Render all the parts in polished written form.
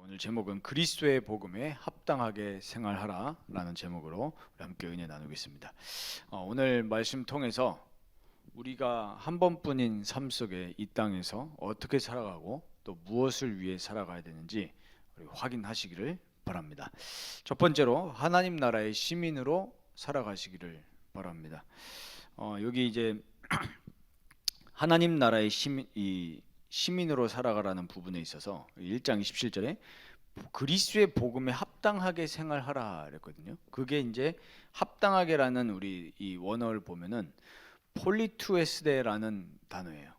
오늘 제목은 그리스도의 복음에 합당하게 생활하라 라는 제목으로 우리 함께 은혜 나누겠습니다. 오늘 말씀 통해서 우리가 한 번뿐인 삶 속에 이 땅에서 어떻게 살아가고 또 무엇을 위해 살아가야 되는지 우리 확인하시기를 바랍니다. 첫 번째로 하나님 나라의 시민으로 살아가시기를 바랍니다. 여기 이제 하나님 나라의 시민으로 살아가라는 부분에 있어서 1장 27절에 그리스도의 복음에 합당하게 생활하라 그랬거든요. 그게 이제 합당하게라는 우리 이 원어를 보면은 폴리투에스데라는 단어예요.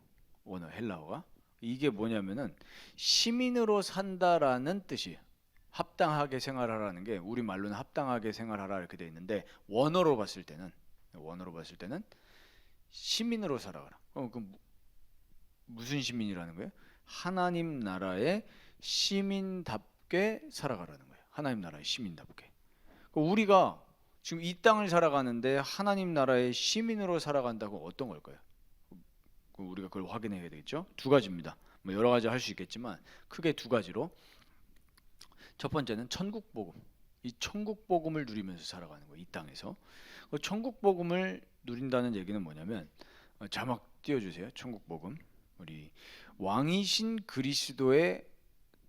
원어 헬라어가. 이게 뭐냐면은 시민으로 산다라는 뜻이에요. 합당하게 생활하라는 게 우리 말로는 합당하게 생활하라 이렇게 돼 있는데 원어로 봤을 때는 시민으로 살아가라. 그럼 그 무슨 시민이라는 거예요? 하나님 나라의 시민답게 살아가라는 거예요. 하나님 나라의 시민답게. 우리가 지금 이 땅을 살아가는데 하나님 나라의 시민으로 살아간다고 어떤 걸까요? 우리가 그걸 확인해야 되겠죠. 두 가지입니다. 뭐 여러 가지 할 수 있겠지만 크게 두 가지로. 첫 번째는 천국 복음. 이 천국 복음을 누리면서 살아가는 거예요. 이 땅에서. 천국 복음을 누린다는 얘기는 뭐냐면 자막 띄워주세요. 천국 복음. 우리 왕이신 그리스도의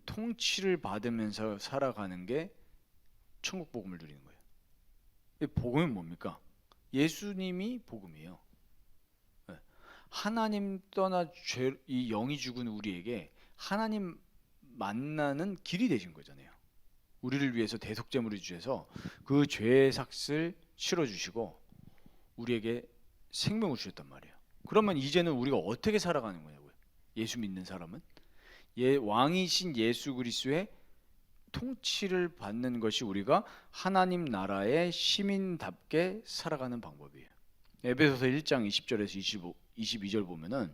통치를 받으면서 살아가는 게 천국 복음을 누리는 거예요. 이 복음이 뭡니까? 예수님이 복음이에요. 하나님 떠나 이 영이 죽은 우리에게 하나님 만나는 길이 되신 거잖아요. 우리를 위해서 대속제물을 주셔서 그 죄의 삭을 치러주시고 우리에게 생명을 주셨단 말이에요. 그러면 이제는 우리가 어떻게 살아가는 거냐고요. 예수 믿는 사람은 왕이신 예수 그리스도의 통치를 받는 것이 우리가 하나님 나라의 시민답게 살아가는 방법이에요. 에베소서 1장 20절에서 22절 보면은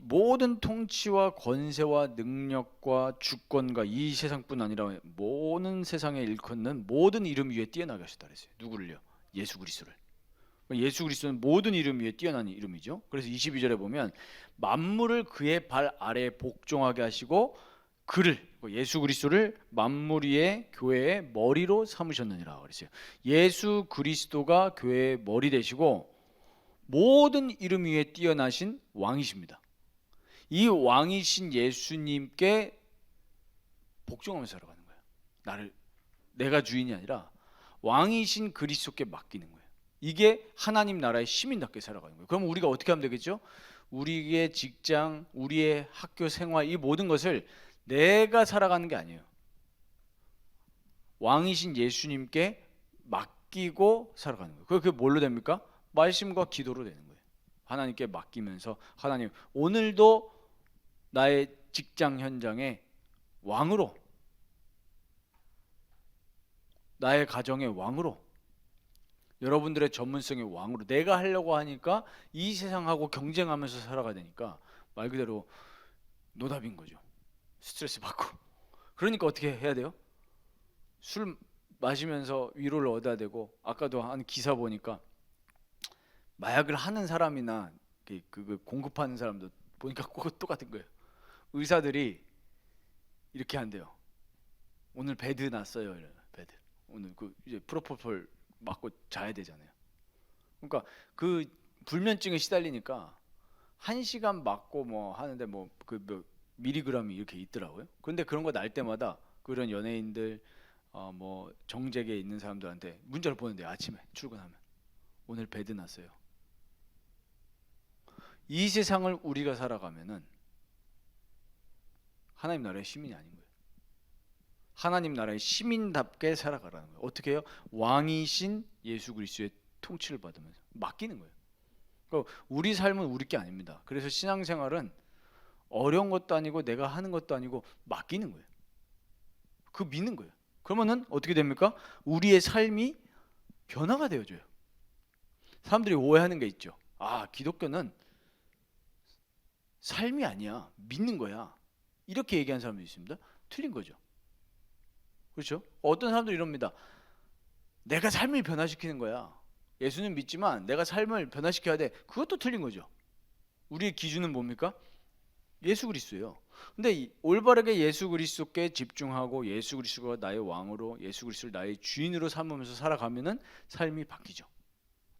모든 통치와 권세와 능력과 주권과 이 세상뿐 아니라 모든 세상에 일컫는 모든 이름 위에 뛰어나게 하셨다 그랬어요. 누구를요? 예수 그리스도를. 예수 그리스도는 모든 이름 위에 뛰어난 이름이죠. 그래서 22절에 보면 만물을 그의 발 아래에 복종하게 하시고 그를 예수 그리스도를 만물 위의 교회의 머리로 삼으셨느니라 그랬어요. 예수 그리스도가 교회의 머리 되시고 모든 이름 위에 뛰어나신 왕이십니다. 이 왕이신 예수님께 복종하면서 살아가는 거예요. 내가 주인이 아니라 왕이신 그리스도께 맡기는 거예요. 이게 하나님 나라의 시민답게 살아가는 거예요. 그럼 우리가 어떻게 하면 되겠죠? 우리의 직장, 우리의 학교 생활 이 모든 것을 내가 살아가는 게 아니에요. 왕이신 예수님께 맡기고 살아가는 거예요. 그게 뭘로 됩니까? 말씀과 기도로 되는 거예요. 하나님께 맡기면서 하나님 오늘도 나의 직장 현장에 왕으로 나의 가정의 왕으로 여러분들의 전문성의 왕으로 내가 하려고 하니까 이 세상하고 경쟁하면서 살아가야 되니까 말 그대로 노답인 거죠. 스트레스 받고. 그러니까 어떻게 해야 돼요? 술 마시면서 위로를 얻어야 되고 아까도 한 기사 보니까 마약을 하는 사람이나 그 공급하는 사람도 보니까 꼭 똑같은 거예요. 의사들이 이렇게 한대요. 오늘 베드 났어요. 베드. 오늘 그 이제 프로포폴 맞고 자야 되잖아요. 그러니까 그 불면증에 시달리니까 1시간 맞고 뭐 하는데 뭐 미리그램이 이렇게 있더라고요. 그런데 그런 거 날 때마다 그런 연예인들 뭐 정재계에 있는 사람들한테 문자를 보는데 아침에 출근하면 오늘 베드 났어요. 이 세상을 우리가 살아가면은 하나님 나라의 시민이 아닌 거예요. 하나님 나라의 시민답게 살아가라는 거예요. 어떻게 해요? 왕이신 예수 그리스도의 통치를 받으면서 맡기는 거예요. 그러니까 우리 삶은 우리 게 아닙니다. 그래서 신앙생활은 어려운 것도 아니고 내가 하는 것도 아니고 맡기는 거예요. 그 믿는 거예요. 그러면은 어떻게 됩니까? 우리의 삶이 변화가 되어져요. 사람들이 오해하는 게 있죠. 아, 기독교는 삶이 아니야. 믿는 거야. 이렇게 얘기하는 사람도 있습니다. 틀린 거죠. 그렇죠? 어떤 사람들이 이럽니다. 내가 삶을 변화시키는 거야. 예수는 믿지만 내가 삶을 변화시켜야 돼. 그것도 틀린 거죠. 우리의 기준은 뭡니까? 예수 그리스도예요. 근데 올바르게 예수 그리스도께 집중하고 예수 그리스도가 나의 왕으로, 예수 그리스도를 나의 주인으로 삼으면서 살아가면은 삶이 바뀌죠.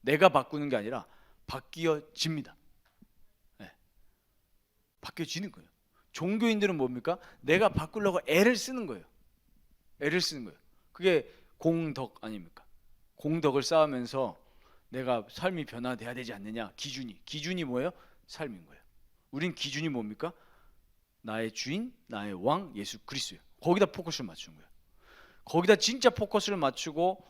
내가 바꾸는 게 아니라 바뀌어집니다. 네, 바뀌어지는 거예요. 종교인들은 뭡니까? 내가 바꾸려고 애를 쓰는 거예요. 애를 쓰는 거예요. 그게 공덕 아닙니까? 공덕을 쌓으면서 내가 삶이 변화돼야 되지 않느냐. 기준이 뭐예요? 삶인 거예요. 우린 기준이 뭡니까? 나의 주인, 나의 왕 예수 그리스도예요. 거기다 포커스를 맞추는 거예요. 거기다 진짜 포커스를 맞추고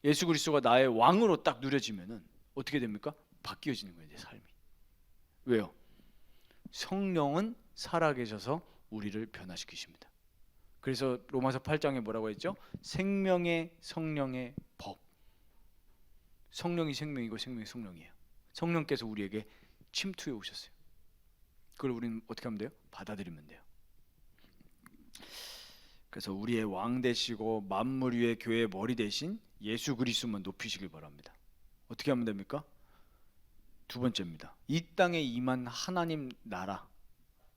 예수 그리스도가 나의 왕으로 딱 누려지면은 어떻게 됩니까? 바뀌어지는 거예요, 내 삶이. 왜요? 성령은 살아계셔서 우리를 변화시키십니다. 그래서 로마서 8장에 뭐라고 했죠? 생명의 성령의 법. 성령이 생명이고 생명이 성령이에요. 성령께서 우리에게 침투해 오셨어요. 그걸 우리는 어떻게 하면 돼요? 받아들이면 돼요. 그래서 우리의 왕 되시고 만물 위의 교회의 머리 대신 예수 그리스도만 높이시길 바랍니다. 어떻게 하면 됩니까? 두 번째입니다. 이 땅에 임한 하나님 나라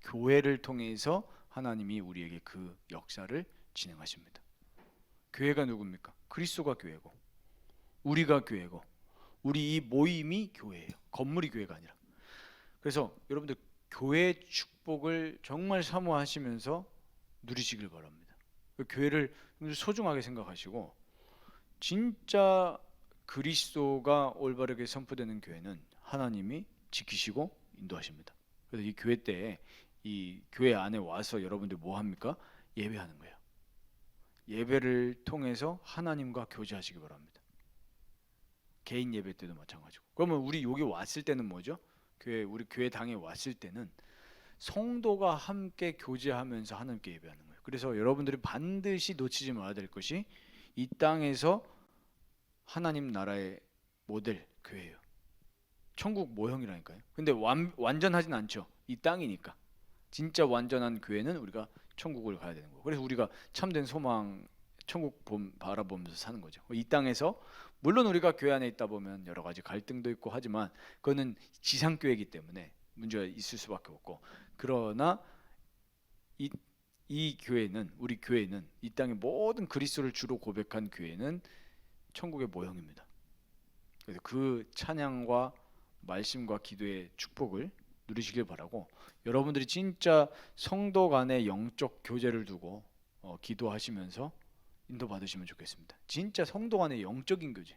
교회를 통해서 하나님이 우리에게 그 역사를 진행하십니다. 교회가 누굽니까? 그리스도가 교회고 우리가 교회고 우리 이 모임이 교회예요. 건물이 교회가 아니라. 그래서 여러분들 교회 축복을 정말 사모하시면서 누리시길 바랍니다. 교회를 소중하게 생각하시고 진짜 그리스도가 올바르게 선포되는 교회는 하나님이 지키시고 인도하십니다. 그래서 이 교회 때 이 교회 안에 와서 여러분들 뭐 합니까? 예배하는 거예요. 예배를 통해서 하나님과 교제하시기 바랍니다. 개인 예배 때도 마찬가지고. 그러면 우리 여기 왔을 때는 뭐죠? 우리 교회 당에 왔을 때는 성도가 함께 교제하면서 하나님께 예배하는 거예요. 그래서 여러분들이 반드시 놓치지 말아야 될 것이 이 땅에서 하나님 나라의 모델 교회예요. 천국 모형이라니까요. 근데 완전하진 않죠. 이 땅이니까. 진짜 완전한 교회는 우리가 천국을 가야 되는 거고. 그래서 우리가 참된 소망, 천국 바라보면서 사는 거죠. 이 땅에서 물론 우리가 교회 안에 있다 보면 여러 가지 갈등도 있고 하지만 그거는 지상 교회이기 때문에 문제가 있을 수밖에 없고. 그러나 이 교회는 우리 교회는 이 땅의 모든 그리스도를 주로 고백한 교회는 천국의 모형입니다. 그래서 그 찬양과 말씀과 기도의 축복을 누리시길 바라고 여러분들이 진짜 성도 간의 영적 교제를 두고 기도하시면서 인도받으시면 좋겠습니다. 진짜 성도 간의 영적인 교제.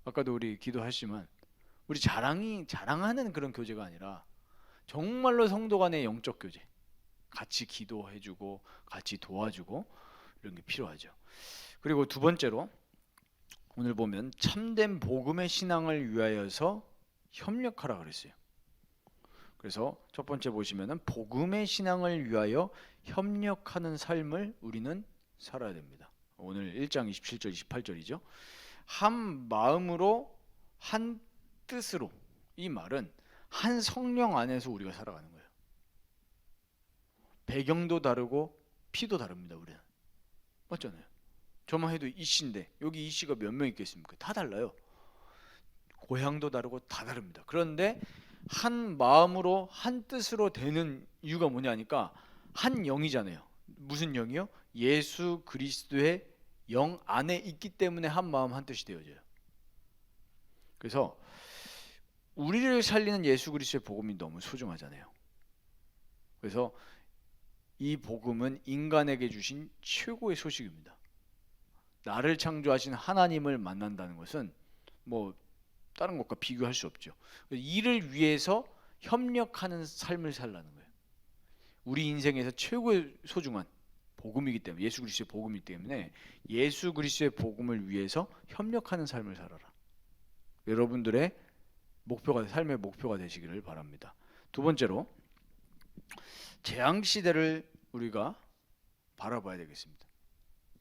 아까도 우리 기도하시지만 우리 자랑하는 그런 교제가 아니라 정말로 성도 간의 영적 교제. 같이 기도해주고 같이 도와주고 이런 게 필요하죠. 그리고 두 번째로 오늘 보면 참된 복음의 신앙을 위하여서 협력하라 그랬어요. 그래서 첫 번째 보시면은 복음의 신앙을 위하여 협력하는 삶을 우리는 살아야 됩니다. 오늘 1장 27절 28절이죠. 한 마음으로 한 뜻으로. 이 말은 한 성령 안에서 우리가 살아가는 거예요. 배경도 다르고 피도 다릅니다. 우리는 맞잖아요. 저만 해도 이씨인데 여기 이씨가 몇 명 있겠습니까? 다 달라요. 고향도 다르고 다 다릅니다. 그런데 한 마음으로 한 뜻으로 되는 이유가 뭐냐니까 한 영이잖아요. 무슨 영이요? 예수 그리스도의 영 안에 있기 때문에 한 마음 한 뜻이 되어져요. 그래서 우리를 살리는 예수 그리스도의 복음이 너무 소중하잖아요. 그래서 이 복음은 인간에게 주신 최고의 소식입니다. 나를 창조하신 하나님을 만난다는 것은 뭐 다른 것과 비교할 수 없죠. 이를 위해서 협력하는 삶을 살라는 거예요. 우리 인생에서 최고의 소중한 복음이기 때문에 예수 그리스도의 복음이기 때문에 예수 그리스도의 복음을 위해서 협력하는 삶을 살아라. 여러분들의 삶의 목표가 되시기를 바랍니다. 두 번째로 재앙 시대를 우리가 바라봐야 되겠습니다.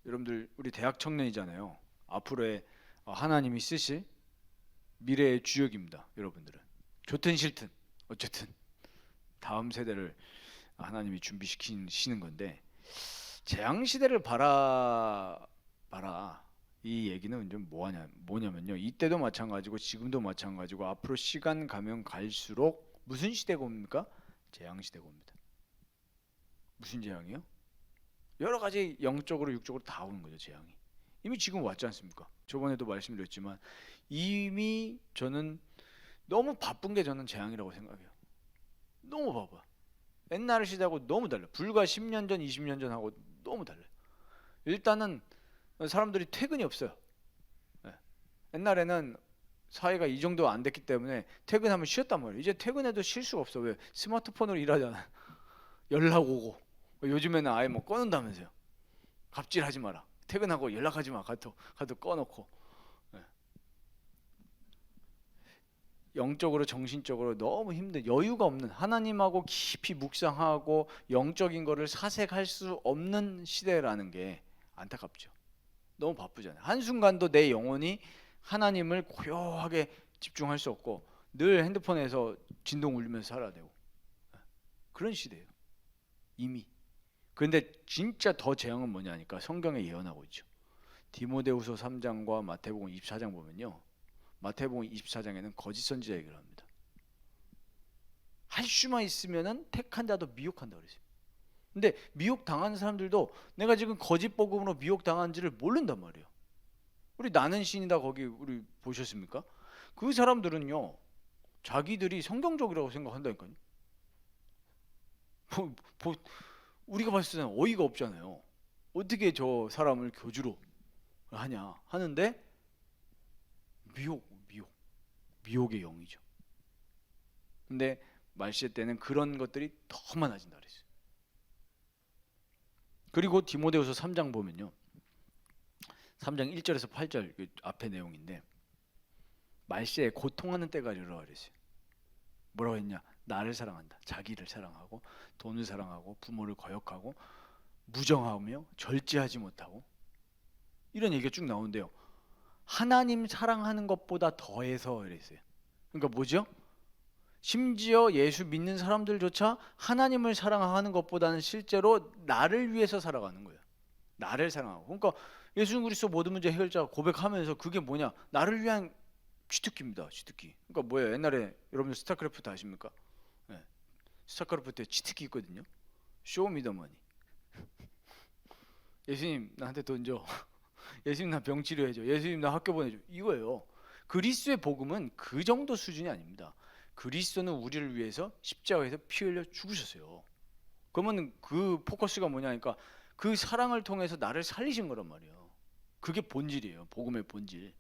여러분들 우리 대학 청년이잖아요. 앞으로의 하나님이 쓰실 미래의 주역입니다. 여러분들은 좋든 싫든 어쨌든 다음 세대를 하나님이 준비시키시는 건데 재앙 시대를 봐라 이 얘기는 좀 뭐냐면요. 이때도 마찬가지고 지금도 마찬가지고 앞으로 시간 가면 갈수록 무슨 시대가 옵니까? 재앙 시대가 옵니다. 무슨 재앙이요? 여러 가지 영적으로 육적으로 다 오는 거죠, 재앙이. 이미 지금 왔지 않습니까? 저번에도 말씀드렸지만 이미 저는 너무 바쁜 게 저는 재앙이라고 생각해요. 너무 바빠. 옛날 시대하고 너무 달라. 불과 10년 전, 20년 전하고 너무 달라요. 일단은 사람들이 퇴근이 없어요. 네. 옛날에는 사회가 이 정도 안 됐기 때문에 퇴근하면 쉬었단 말이에요. 이제 퇴근해도 쉴 수가 없어. 왜? 스마트폰으로 일하잖아. 연락 오고. 요즘에는 아예 뭐 꺼놓는다면서요. 갑질하지 마라. 퇴근하고 연락하지 마. 카톡 꺼놓고. 네. 영적으로 정신적으로 너무 힘든, 여유가 없는, 하나님하고 깊이 묵상하고 영적인 거를 사색할 수 없는 시대라는 게 안타깝죠. 너무 바쁘잖아요. 한순간도 내 영혼이 하나님을 고요하게 집중할 수 없고 늘 핸드폰에서 진동 울리면서 살아야 되고 그런 시대예요. 이미. 그런데 진짜 더 재앙은 뭐냐니까 성경에 예언하고 있죠. 디모데후서 3장과 마태복음 24장 보면요. 마태복음 24장에는 거짓 선지자 얘기를 합니다. 할 수만 있으면은 택한 자도 미혹한다 그랬어요. 근데 미혹 당하는 사람들도 내가 지금 거짓 복음으로 미혹 당한지를 모른단 말이에요. 우리 나는 신이다 거기 우리 보셨습니까? 그 사람들은요 자기들이 성경적이라고 생각한다니까요. 뭐, 뭐, 우리가 봤을 때는 어이가 없잖아요. 어떻게 저 사람을 교주로 하냐 하는데 미혹의 영이죠. 근데 말세 때는 그런 것들이 더 많아진다 그랬어요. 그리고 디모데후서 3장 보면요. 3장 1절에서 8절 앞에 내용인데 말세에 고통하는 때가 이르러 그랬어요. 뭐라고 했냐? 나를 사랑한다. 자기를 사랑하고 돈을 사랑하고 부모를 거역하고 무정하며 절제하지 못하고 이런 얘기가 쭉 나오는데요. 하나님 사랑하는 것보다 더해서 그랬어요. 그러니까 뭐죠? 심지어 예수 믿는 사람들조차 하나님을 사랑하는 것보다는 실제로 나를 위해서 살아가는 거예요. 나를 사랑하고. 그러니까 예수 그리스도 모든 문제 해결자 고백하면서 그게 뭐냐? 나를 위한 취특기입니다. 취특기. 그러니까 뭐예요? 옛날에 여러분들 스타크래프트 아십니까? 네. 스타크래프트에 취특기 있거든요. 쇼미더머니. 예수님 나한테 돈 줘. 예수님 나 병 치료해줘. 예수님 나 학교 보내줘. 이거예요. 그리스도의 복음은 그 정도 수준이 아닙니다. 그리스도는 우리를 위해서 십자가에서 피 흘려 죽으셨어요. 그러면 그 포커스가 뭐냐니까 그 사랑을 통해서 나를 살리신 거란 말이에요. 그게 본질이에요. 복음의 본질.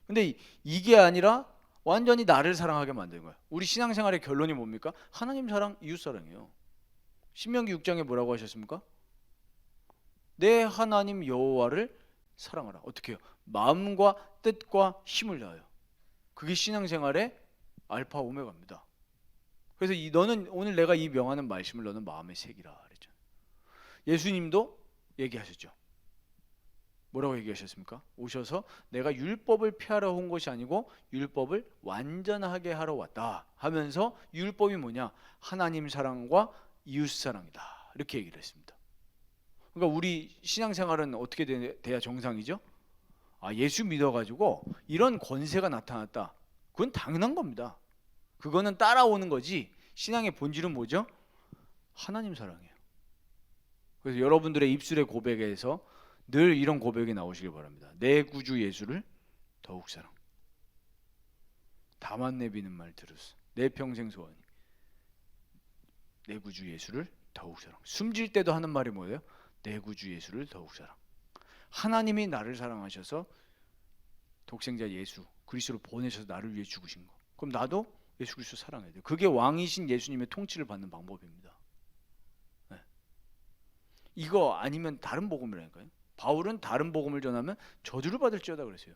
근데 이게 아니라 완전히 나를 사랑하게 만드는 거야. 우리 신앙생활의 결론이 뭡니까? 하나님 사랑, 이웃 사랑이에요. 신명기 6장에 뭐라고 하셨습니까? 내 하나님 여호와를 사랑하라. 어떻게 해요? 마음과 뜻과 힘을 다하여. 그게 신앙생활의 알파 오메가입니다. 그래서 너는 오늘 내가 이 명하는 말씀을 너는 마음에 새기라 그랬죠. 예수님도 얘기하셨죠. 뭐라고 얘기하셨습니까? 오셔서 내가 율법을 폐하러 온 것이 아니고 율법을 완전하게 하러 왔다 하면서 율법이 뭐냐? 하나님 사랑과 이웃 사랑이다. 이렇게 얘기를 했습니다. 그러니까 우리 신앙생활은 어떻게 돼야 정상이죠? 예수 믿어가지고 이런 권세가 나타났다. 그건 당연한 겁니다. 그거는 따라오는 거지. 신앙의 본질은 뭐죠? 하나님 사랑이에요. 그래서 여러분들의 입술의 고백에서 늘 이런 고백이 나오시길 바랍니다. 내 구주 예수를 더욱 사랑. 다만 내비는 말 들으소. 내 평생 소원이 내 구주 예수를 더욱 사랑. 숨질 때도 하는 말이 뭐예요? 내 구주 예수를 더욱 사랑. 하나님이 나를 사랑하셔서 독생자 예수 그리스도를 보내셔서 나를 위해 죽으신 거. 그럼 나도 예수 그리스도 사랑해야 돼요. 그게 왕이신 예수님의 통치를 받는 방법입니다. 네. 이거 아니면 다른 복음이라니까요. 바울은 다른 복음을 전하면 저주를 받을지어다 그랬어요.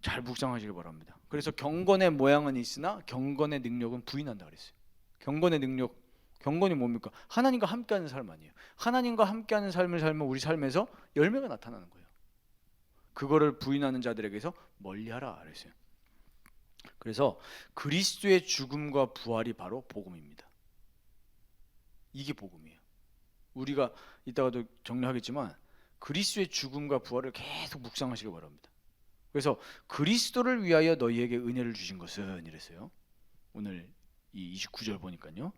잘 묵상하시길 바랍니다. 그래서 경건의 모양은 있으나 경건의 능력은 부인한다 그랬어요. 경건의 능력, 경건이 뭡니까? 하나님과 함께하는 삶 아니에요. 하나님과 함께하는 삶을 살면 우리 삶에서 열매가 나타나는 거예요. 그거를 부인하는 자들에게서 멀리하라 그랬어요. 그래서 그리스도의 죽음과 부활이 바로 복음입니다. 이게 복음이에요. 우리가 이따가도 정리하겠지만 그리스도의 죽음과 부활을 계속 묵상하시길 바랍니다. 그래서 그리스도를 위하여 너희에게 은혜를 주신 것은 이랬어요. 오늘 이 29절 보니까요.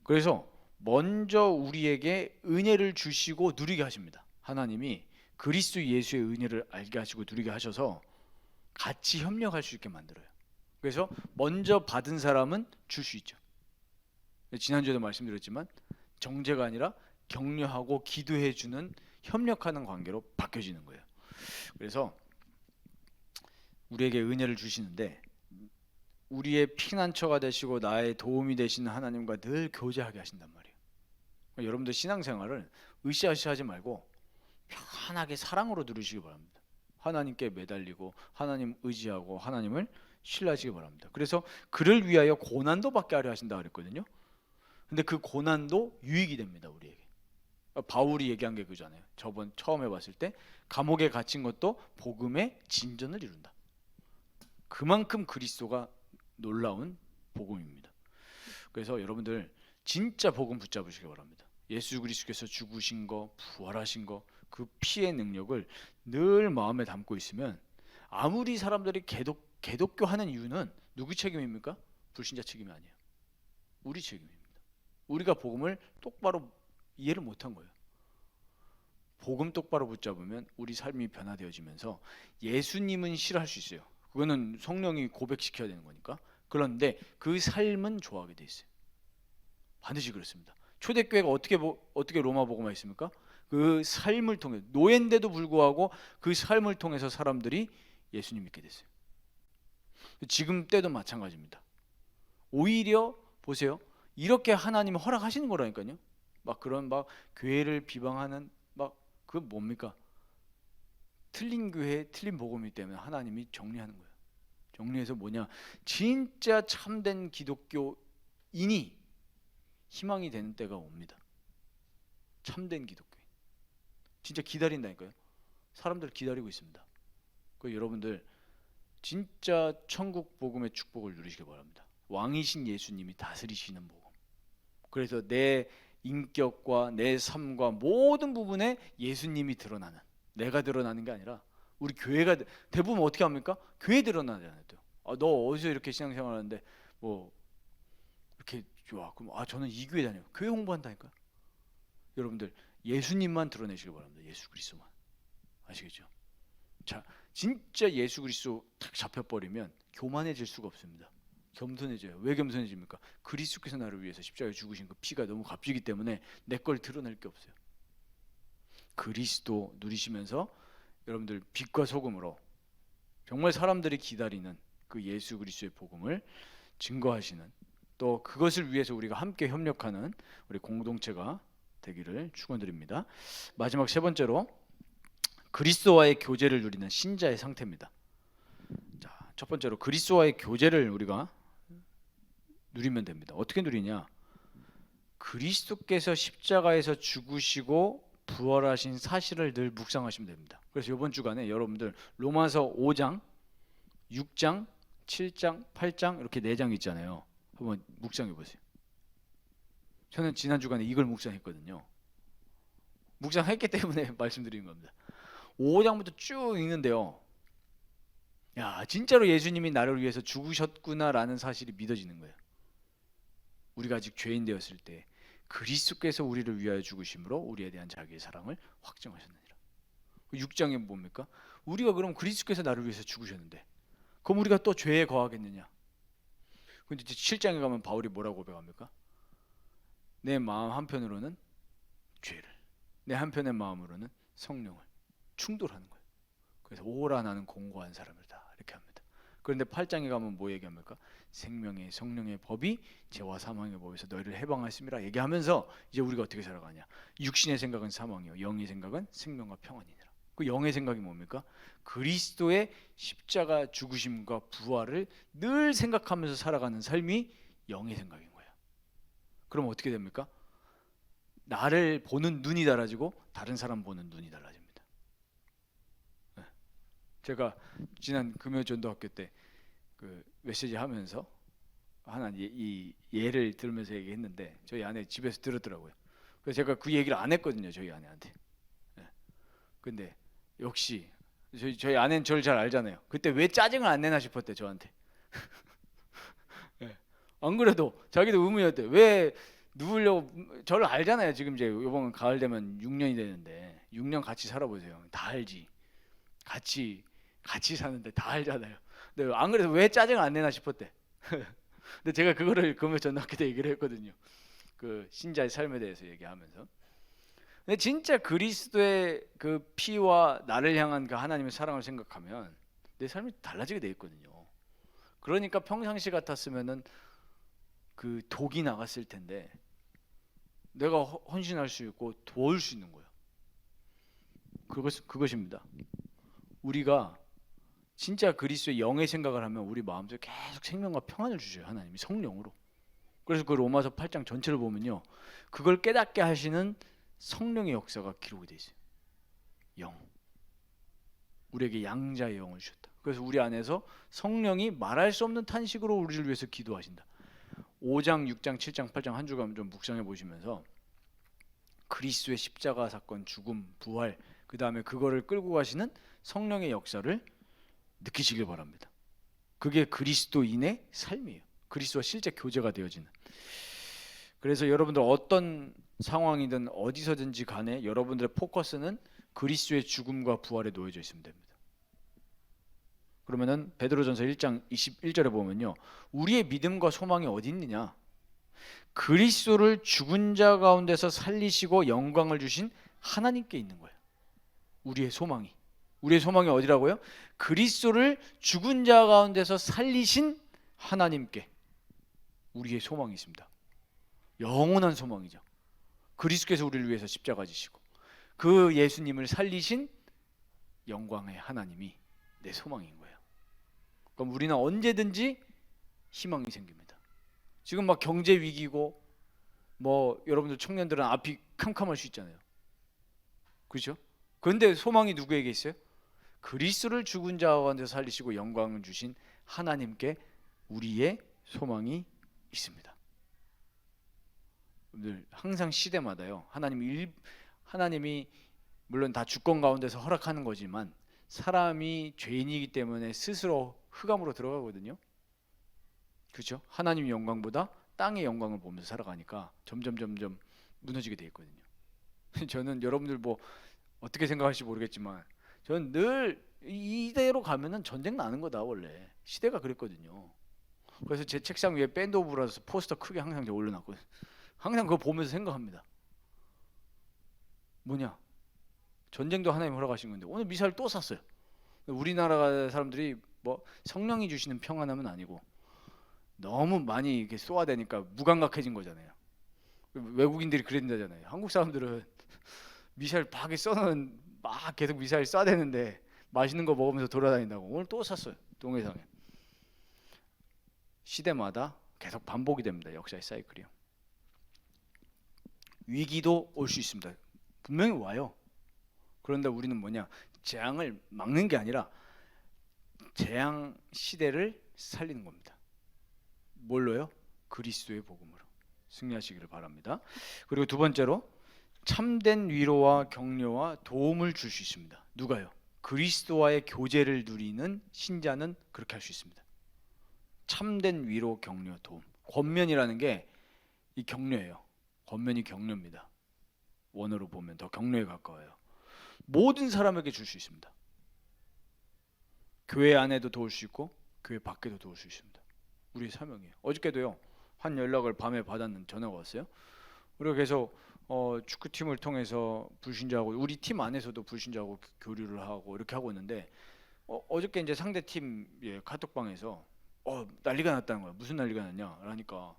그래서 먼저 우리에게 은혜를 주시고 누리게 하십니다. 하나님이 그리스도 예수의 은혜를 알게 하시고 누리게 하셔서 같이 협력할 수 있게 만들어요. 그래서 먼저 받은 사람은 줄 수 있죠. 지난주에도 말씀드렸지만 정죄가 아니라 격려하고 기도해 주는 협력하는 관계로 바뀌어지는 거예요. 그래서 우리에게 은혜를 주시는데 우리의 피난처가 되시고 나의 도움이 되시는 하나님과 늘 교제하게 하신단 말이에요. 여러분들 신앙생활을 으쌰으쌰하지 말고 편하게 사랑으로 누리시기 바랍니다. 하나님께 매달리고 하나님 의지하고 하나님을 신뢰하시기 바랍니다. 그래서 그를 위하여 고난도 받게 하려 하신다 그랬거든요. 근데 그 고난도 유익이 됩니다, 우리에게. 바울이 얘기한 게 그잖아요. 저번 처음 해봤을 때 감옥에 갇힌 것도 복음의 진전을 이룬다. 그만큼 그리스도가 놀라운 복음입니다. 그래서 여러분들 진짜 복음 붙잡으시기 바랍니다. 예수 그리스도께서 죽으신 거, 부활하신 거, 그 피의 능력을 늘 마음에 담고 있으면 아무리 사람들이 개독교 하는 이유는 누구 책임입니까? 불신자 책임이 아니에요. 우리 책임입니다. 우리가 복음을 똑바로 이해를 못한 거예요. 복음 똑바로 붙잡으면 우리 삶이 변화되어지면서 예수님은 싫어할 수 있어요. 그거는 성령이 고백시켜야 되는 거니까. 그런데 그 삶은 좋아하게 돼 있어요. 반드시 그렇습니다. 초대교회가 어떻게 로마 복음화 했습니까? 그 삶을 통해 노예인데도 불구하고 그 삶을 통해서 사람들이 예수님 믿게 됐어요. 지금 때도 마찬가지입니다. 오히려 보세요. 이렇게 하나님이 허락하시는 거라니까요. 그런 교회를 비방하는 그 뭡니까? 틀린 교회, 틀린 복음이기 때문에 하나님이 정리하는 거예요. 정리해서 뭐냐? 진짜 참된 기독교인이 희망이 되는 때가 옵니다. 참된 기독교인. 진짜 기다린다니까요. 사람들 기다리고 있습니다. 그 여러분들 진짜 천국 복음의 축복을 누리시기 바랍니다. 왕이신 예수님이 다스리시는 복음. 그래서 내 인격과 내 삶과 모든 부분에 예수님이 드러나는, 내가 드러나는 게 아니라 우리 교회가 대부분 어떻게 합니까? 교회 드러나잖아요. 너 어디서 이렇게 신앙생활하는데 뭐 이렇게 좋아? 그럼 저는 이 교회 다녀요. 교회 홍보한다니까. 여러분들 예수님만 드러내시길 바랍니다. 예수 그리스도만. 아시겠죠? 자, 진짜 예수 그리스도 탁 잡혀버리면 교만해질 수가 없습니다. 겸손해져요. 왜 겸손해집니까? 그리스도께서 나를 위해서 십자가에 죽으신 그 피가 너무 값지기 때문에 내 걸 드러낼 게 없어요. 그리스도 누리시면서 여러분들 빛과 소금으로 정말 사람들이 기다리는 그 예수 그리스도의 복음을 증거하시는, 또 그것을 위해서 우리가 함께 협력하는 우리 공동체가 되기를 축원드립니다. 마지막 세 번째로 그리스도와의 교제를 누리는 신자의 상태입니다. 자, 첫 번째로 그리스도와의 교제를 우리가 누리면 됩니다. 어떻게 누리냐? 그리스도께서 십자가에서 죽으시고 부활하신 사실을 늘 묵상하시면 됩니다. 그래서 이번 주간에 여러분들 로마서 5장, 6장, 7장, 8장 이렇게 4장 있잖아요. 한번 묵상해 보세요. 저는 지난 주간에 이걸 묵상했거든요. 묵상했기 때문에 말씀드리는 겁니다. 5장부터 쭉 읽는데요. 야, 진짜로 예수님이 나를 위해서 죽으셨구나라는 사실이 믿어지는 거예요. 우리가 아직 죄인 되었을 때 그리스도께서 우리를 위하여 죽으심으로 우리에 대한 자기의 사랑을 확증하셨느니라. 6장에 뭡니까? 우리가 그럼 그리스도께서 나를 위해서 죽으셨는데 그럼 우리가 또 죄에 거하겠느냐? 근데 7장에 가면 바울이 뭐라고 고백합니까? 내 마음 한편으로는 죄를, 내 한편의 마음으로는 성령을 충돌하는 거예요. 그래서 오라 나는 공고한 사람이다 이렇게 합니다. 그런데 8장에 가면 뭐 얘기합니까? 생명의 성령의 법이 죄와 사망의 법에서 너희를 해방하심이라 얘기하면서 이제 우리가 어떻게 살아가냐? 육신의 생각은 사망이요 영의 생각은 생명과 평안이니라. 그 영의 생각이 뭡니까? 그리스도의 십자가 죽으심과 부활을 늘 생각하면서 살아가는 삶이 영의 생각인 거예요. 그럼 어떻게 됩니까? 나를 보는 눈이 달라지고 다른 사람 보는 눈이 달라집니다. 제가 지난 금요 전도학교 때 그 메시지 하면서 하나 이 예를 들으면서 얘기했는데 저희 아내 집에서 들었더라고요. 그래서 제가 그 얘기를 안 했거든요, 저희 아내한테. 근데 역시 저희 아내는 저를 잘 알잖아요. 그때 왜 짜증을 안 내나 싶었대 저한테. 안 그래도 자기도 의문이었대. 왜 누우려고 저를 알잖아요. 지금 이제 이번 가을 되면 6년이 되는데 6년 같이 살아보세요. 다 알지. 같이 사는데 다 알잖아요. 근데 안 그래도 왜 짜증 안 내나 싶었대. 근데 제가 그거를 금요 전학교 때 얘기를 했거든요. 그 신자의 삶에 대해서 얘기하면서. 근데 진짜 그리스도의 그 피와 나를 향한 그 하나님의 사랑을 생각하면 내 삶이 달라지게 돼 있거든요. 그러니까 평상시 같았으면은 그 독이 나갔을 텐데 내가 헌신할 수 있고 도울 수 있는 거예요. 그것입니다. 우리가 진짜 그리스도의 영의 생각을 하면 우리 마음속에 계속 생명과 평안을 주셔요. 하나님이 성령으로. 그래서 그 로마서 8장 전체를 보면요, 그걸 깨닫게 하시는 성령의 역사가 기록이 돼 있어요. 영. 우리에게 양자의 영을 주셨다. 그래서 우리 안에서 성령이 말할 수 없는 탄식으로 우리를 위해서 기도하신다. 5장, 6장, 7장, 8장 한 주간 좀 묵상해 보시면서 그리스도의 십자가 사건, 죽음, 부활, 그 다음에 그거를 끌고 가시는 성령의 역사를 느끼시길 바랍니다. 그게 그리스도인의 삶이에요. 그리스도와 실제 교제가 되어지는. 그래서 여러분들 어떤 상황이든 어디서든지 간에 여러분들의 포커스는 그리스도의 죽음과 부활에 놓여져 있으면 됩니다. 그러면은 베드로전서 1장 21절에 보면요, 우리의 믿음과 소망이 어디 있느냐? 그리스도를 죽은 자 가운데서 살리시고 영광을 주신 하나님께 있는 거예요. 우리의 소망이 어디라고요? 그리스도를 죽은 자 가운데서 살리신 하나님께 우리의 소망이 있습니다. 영원한 소망이죠. 그리스도께서 우리를 위해서 십자가 지시고 그 예수님을 살리신 영광의 하나님이 내 소망인 거예요. 그럼 우리는 언제든지 희망이 생깁니다. 지금 막 경제 위기고 뭐 여러분들 청년들은 앞이 캄캄할 수 있잖아요. 그렇죠? 그런데 소망이 누구에게 있어요? 그리스도를 죽은 자 가운데 살리시고 영광을 주신 하나님께 우리의 소망이 있습니다. 여러분들 항상 시대마다요, 하나님이 물론 다 주권 가운데서 허락하는 거지만 사람이 죄인이기 때문에 스스로 흑암으로 들어가거든요. 그렇죠? 하나님 영광보다 땅의 영광을 보면서 살아가니까 점점 무너지게 돼 있거든요. 저는 여러분들 뭐 어떻게 생각하실지 모르겠지만 저는 늘 이대로 가면은 전쟁 나는 거다. 원래 시대가 그랬거든요. 그래서 제 책상 위에 밴드 오브 브라더스 포스터 크게 항상 올려놨거든요. 항상 그거 보면서 생각합니다. 뭐냐? 전쟁도 하나님 허락하신 건데 오늘 미사일 또 쐈어요. 우리나라 사람들이 뭐 성령이 주시는 평안함은 아니고 너무 많이 이렇게 쏘아대니까 무감각해진 거잖아요. 외국인들이 그랬다잖아요. 한국 사람들은 미사일 팍에 쏘는 막 계속 미사일 쏴대는데 맛있는 거 먹으면서 돌아다닌다고. 오늘 또 쐈어요. 동해상에. 시대마다 계속 반복이 됩니다. 역사의 사이클이요. 위기도 올 수 있습니다. 분명히 와요. 그런데 우리는 뭐냐? 재앙을 막는 게 아니라 재앙 시대를 살리는 겁니다. 뭘로요? 그리스도의 복음으로 승리하시기를 바랍니다. 그리고 두 번째로 참된 위로와 격려와 도움을 줄 수 있습니다. 누가요? 그리스도와의 교제를 누리는 신자는 그렇게 할 수 있습니다. 참된 위로, 격려, 도움. 권면이라는 게 이 격려예요. 권면이 격려입니다. 원어로 보면 더 격려에 가까워요. 모든 사람에게 줄 수 있습니다. 교회 안에도 도울 수 있고 교회 밖에도 도울 수 있습니다. 우리의 사명이에요. 어저께도요, 한 연락을 밤에 받았는 전화가 왔어요. 우리가 계속 축구팀을 통해서 불신자하고 우리 팀 안에서도 불신자하고 교류를 하고 이렇게 하고 있는데 어저께 이제 상대 팀 카톡방에서 난리가 났다는 거야. 무슨 난리가 났냐? 그러니까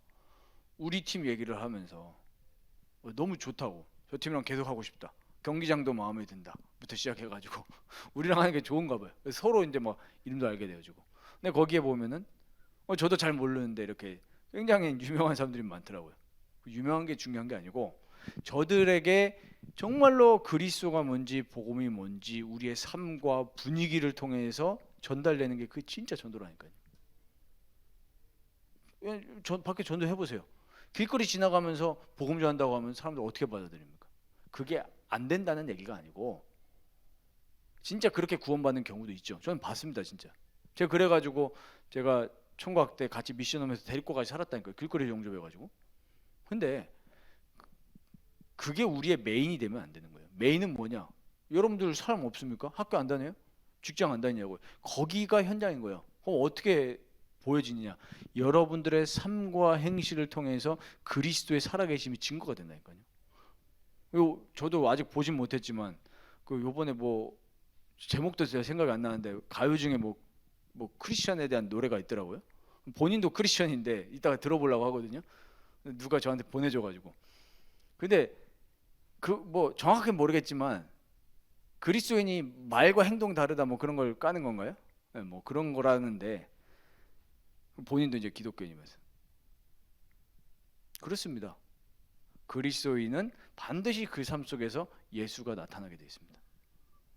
우리 팀 얘기를 하면서 너무 좋다고, 저 팀이랑 계속 하고 싶다, 경기장도 마음에 든다부터 시작해가지고 우리랑 하는 게 좋은가 봐요. 서로 이제 막 이름도 알게 되어지고. 근데 거기에 보면은 저도 잘 모르는데 이렇게 굉장히 유명한 사람들이 많더라고요. 유명한 게 중요한 게 아니고 저들에게 정말로 그리스도가 뭔지 복음이 뭔지 우리의 삶과 분위기를 통해서 전달되는 게 그 진짜 전도라니까요. 밖에 전도 해보세요. 길거리 지나가면서 복음 전한다고 하면 사람들 어떻게 받아들입니까? 그게 안 된다는 얘기가 아니고 진짜 그렇게 구원받는 경우도 있죠. 저는 봤습니다. 진짜 제가 그래가지고 제가 총각 때 같이 미션하면서 데리고 같이 살았다니까요. 길거리 영접해가지고. 근데 그게 우리의 메인이 되면 안 되는 거예요. 메인은 뭐냐? 여러분들 사람 없습니까? 학교 안 다녀요? 직장 안 다니냐고요? 거기가 현장인 거예요. 그럼 어떻게 보여지느냐? 여러분들의 삶과 행실을 통해서 그리스도의 살아계심이 증거가 된다니까요. 저도 아직 보진 못했지만 그 요번에 뭐 제목도 제가 생각이 안 나는데 가요 중에 뭐 크리스천에 대한 노래가 있더라고요. 본인도 크리스천인데 이따가 들어보려고 하거든요. 누가 저한테 보내줘가지고. 근데 그 뭐 정확히 모르겠지만 그리스도인이 말과 행동 다르다 뭐 그런 걸 까는 건가요? 네, 뭐 그런 거라는데 본인도 이제 기독교인이면서 그렇습니다. 그리스도인은 반드시 그 삶 속에서 예수가 나타나게 되어 있습니다.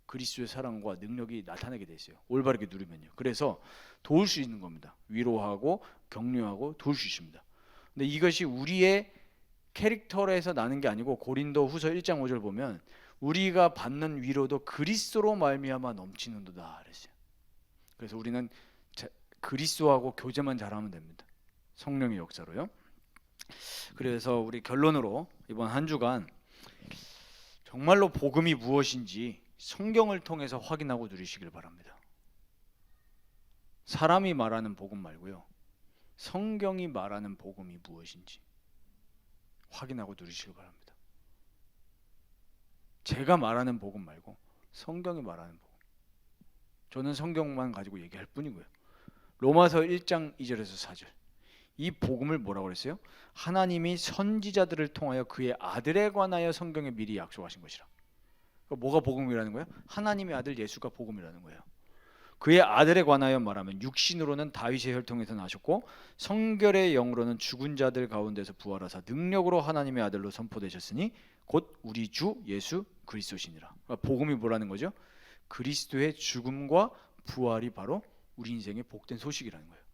그리스도의 사랑과 능력이 나타나게 되어 있어요. 올바르게 누리면요. 그래서 도울 수 있는 겁니다. 위로하고 격려하고 도울 수 있습니다. 근데 이것이 우리의 캐릭터에서 나는 게 아니고 고린도후서 1장 5절 보면 우리가 받는 위로도 그리스도로 말미암아 넘치는도다 그랬어요. 그래서 우리는 그리스도하고 교제만 잘하면 됩니다. 성령의 역사로요. 그래서 우리 결론으로 이번 한 주간 정말로 복음이 무엇인지 성경을 통해서 확인하고 누리시길 바랍니다. 사람이 말하는 복음 말고요. 성경이 말하는 복음이 무엇인지 확인하고 누리시길 바랍니다. 제가 말하는 복음 말고 성경이 말하는 복음. 저는 성경만 가지고 얘기할 뿐이고요. 로마서 1장 2절에서 4절. 이 복음을 뭐라고 그랬어요? 하나님이 선지자들을 통하여 그의 아들에 관하여 성경에 미리 약속하신 것이라. 뭐가 복음이라는 거예요? 하나님의 아들 예수가 복음이라는 거예요. 그의 아들에 관하여 말하면 육신으로는 다윗의 혈통에서 나셨고 성결의 영으로는 죽은 자들 가운데서 부활하사 능력으로 하나님의 아들로 선포되셨으니 곧 우리 주 예수 그리스도시니라. 그러니까 복음이 뭐라는 거죠? 그리스도의 죽음과 부활이 바로 우리 인생의 복된 소식이라는 거예요.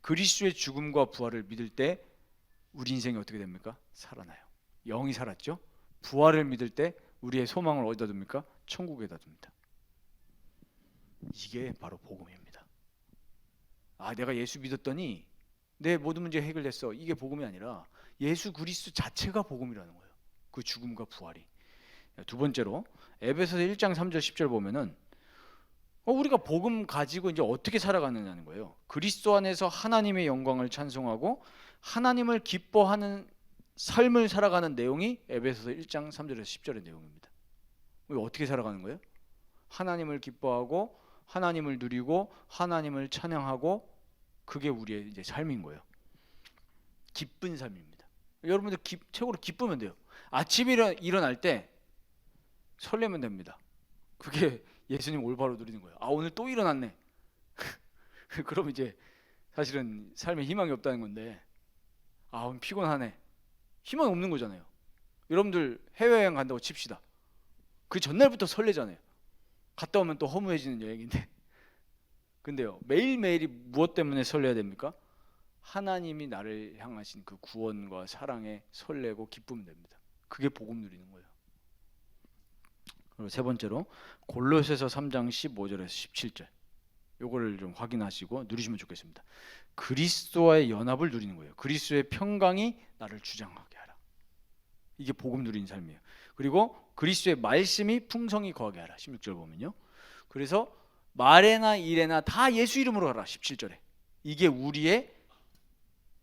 그리스도의 죽음과 부활을 믿을 때 우리 인생이 어떻게 됩니까? 살아나요. 영이 살았죠. 부활을 믿을 때 우리의 소망을 어디다 둡니까? 천국에다 둡니다. 이게 바로 복음입니다. 내가 예수 믿었더니 내 모든 문제 해결됐어. 이게 복음이 아니라 예수 그리스도 자체가 복음이라는 거예요. 그 죽음과 부활이. 두 번째로 에베소서 1장 3절 10절 보면은 우리가 복음 가지고 이제 어떻게 살아가느냐는 거예요. 그리스도 안에서 하나님의 영광을 찬송하고 하나님을 기뻐하는 삶을 살아가는 내용이 에베소서 1장 3절에서 10절의 내용입니다. 어떻게 살아가는 거예요? 하나님을 기뻐하고 하나님을 누리고 하나님을 찬양하고 그게 우리의 이제 삶인 거예요. 기쁜 삶입니다. 여러분들 최고로 기쁘면 돼요. 아침에 일어날 때 설레면 됩니다. 그게 예수님 올바로 누리는 거예요. 오늘 또 일어났네. 그럼 이제 사실은 삶에 희망이 없다는 건데 오늘 피곤하네. 희망이 없는 거잖아요. 여러분들 해외여행 간다고 칩시다. 그 전날부터 설레잖아요. 갔다 오면 또 허무해지는 여행인데. 근데요, 매일매일이 무엇 때문에 설레야 됩니까? 하나님이 나를 향하신 그 구원과 사랑에 설레고 기쁘면 됩니다. 그게 복음 누리는 거예요. 그리고 세 번째로 골로새서 3장 15절에서 17절. 요거를 좀 확인하시고 누리시면 좋겠습니다. 그리스도와의 연합을 누리는 거예요. 그리스도의 평강이 나를 주장하게 하라. 이게 복음 누리는 삶이에요. 그리고 그리스도의 말씀이 풍성히 거하게 하라. 16절 보면요. 그래서 말에나 일에나 다 예수 이름으로 하라. 17절에. 이게 우리의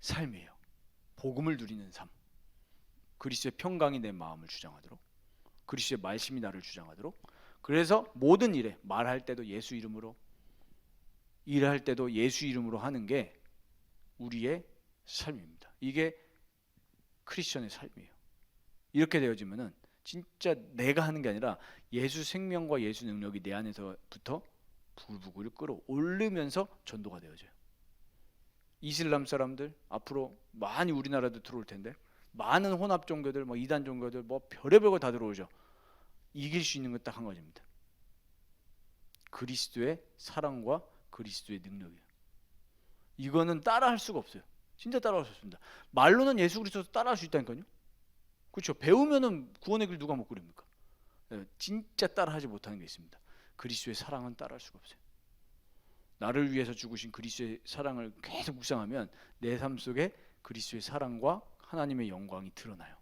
삶이에요. 복음을 누리는 삶. 그리스도의 평강이 내 마음을 주장하도록, 그리스도의 말씀이 나를 주장하도록. 그래서 모든 일에 말할 때도 예수 이름으로, 일할 때도 예수 이름으로 하는 게 우리의 삶입니다. 이게 크리스천의 삶이에요. 이렇게 되어지면은 진짜 내가 하는 게 아니라 예수 생명과 예수 능력이 내 안에서부터 부글부글 끌어올리면서 전도가 되어져요. 이슬람 사람들 앞으로 많이 우리나라도 들어올 텐데 많은 혼합 종교들, 이단 종교들, 별의별 거 다 들어오죠. 이길 수 있는 건 딱 한 가지입니다. 그리스도의 사랑과 그리스도의 능력이에요. 이거는 따라할 수가 없어요. 진짜 따라할 수 없습니다. 말로는 예수 그리스도 따라할 수 있다니까요. 그렇죠. 배우면은 구원의 길 누가 못 그립니까? 진짜 따라하지 못하는 게 있습니다. 그리스도의 사랑은 따라할 수가 없어요. 나를 위해서 죽으신 그리스도의 사랑을 계속 묵상하면 내 삶 속에 그리스도의 사랑과 하나님의 영광이 드러나요.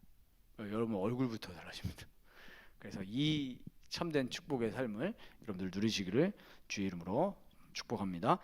여러분 얼굴부터 달라집니다. 그래서 이 참된 축복의 삶을 여러분들 누리시기를 주의 이름으로 축복합니다.